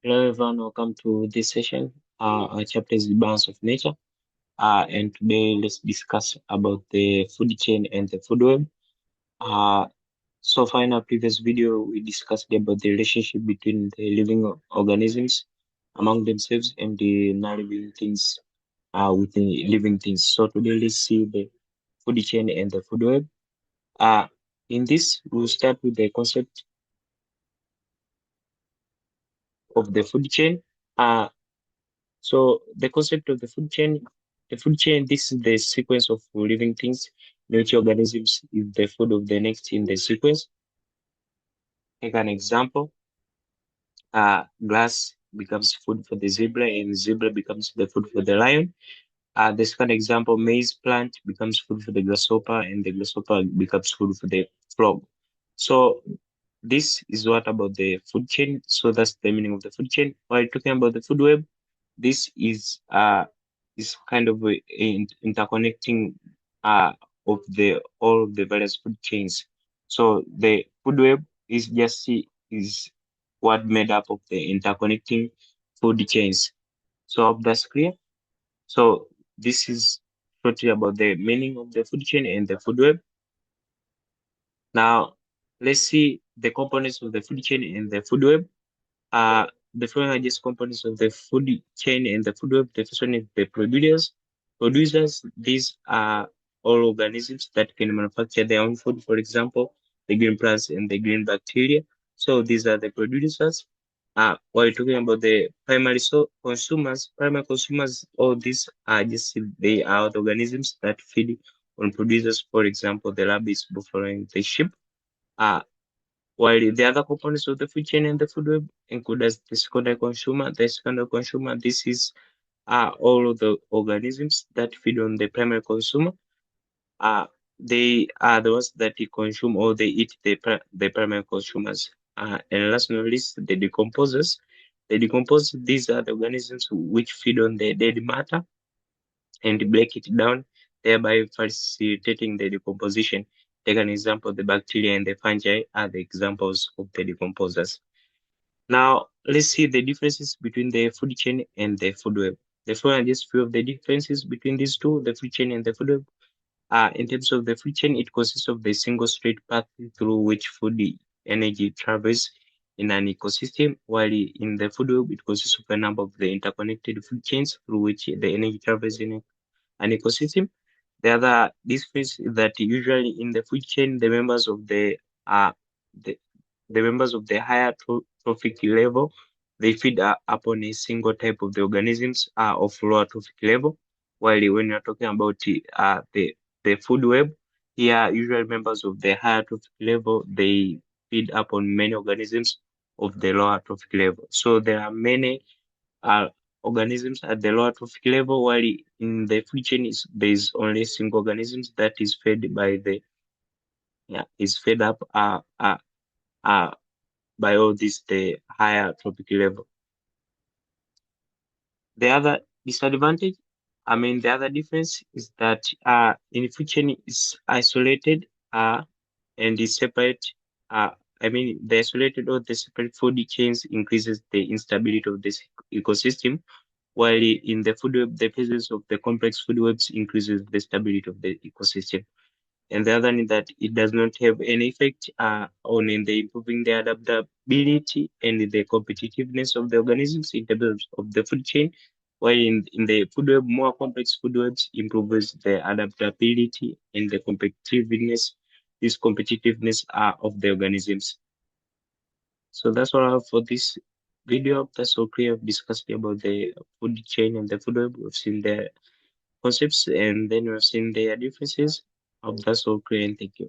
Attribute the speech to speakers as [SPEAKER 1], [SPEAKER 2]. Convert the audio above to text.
[SPEAKER 1] Hello everyone, welcome to this session. Our chapter is the balance of nature. And today let's discuss about the food chain and the food web. Uh, so far in our previous video, we discussed about the relationship between the living organisms among themselves and the non-living things within living things. So today let's see the food chain and the food web. Uh, in this, we'll start with the concept of the food chain. Uh, So the concept of the food chain, this is the sequence of living things in which organisms is the food of the next in the sequence. Take an example. Grass becomes food for the zebra and zebra becomes the food for the lion. The second example, maize plant becomes food for the grasshopper and the grasshopper becomes food for the frog. So this is what about the food chain. So that's the meaning of the food chain. While talking about the food web, this is kind of interconnecting of the all of the various food chains. So the food web is just is what made up of the interconnecting food chains. So I hope that's clear. So this is shortly about the meaning of the food chain and the food web. Now let's see the components of the food chain and the food web. Uh, the four largest components of the food chain and the food web. The first one is the producers. Producers, these are all organisms that can manufacture their own food. For example, the green plants and the green bacteria. So these are the producers. While talking about the primary consumers, all these are just they are the organisms that feed on producers. For example, the rabbits, buffalo, and the sheep. Uh, while the other components of the food chain and the food web include as the secondary consumer. The secondary consumer, this is all of the organisms that feed on the primary consumer. Uh, they are the ones that they consume or they eat the primary consumers. And last but not least, the decomposers. The decomposers, these are the organisms which feed on the dead matter and break it down, thereby facilitating the decomposition. Take an example, the bacteria and the fungi are the examples of the decomposers. Now, let's see the differences between the food chain and the food web. The following are just few of the differences between these two, the food chain and the food web. In terms of the food chain, it consists of the single straight path through which food energy travels in an ecosystem, while in the food web, it consists of a number of the interconnected food chains through which the energy travels in an ecosystem. The other difference is that usually in the food chain, uh the, the members of the higher trophic level they feed upon a single type of the organisms of lower trophic level. While when you're talking about the food web, here usually members of the higher trophic level they feed upon many organisms of the lower trophic level. So there are many uh, organisms at the lower trophic level, while in the food chain there's only single organisms that is fed by the is fed up uh, by all this the higher trophic level. The other disadvantage, the other difference is that in food chain is isolated and is separate. Uh, the isolated or the separate food chains increases the instability of this ecosystem, while in the food web, the presence of the complex food webs increases the stability of the ecosystem. And the other is that it does not have any effect on in the improving the adaptability and the competitiveness of the organisms in terms of the food chain, while in the food web, more complex food webs improves the adaptability and the competitiveness of the organisms. So that's all I have for this video. That's all clear. I've discussed about the food chain and the food web. We've seen the concepts and then we've seen their differences. Hope that's all clear and thank you.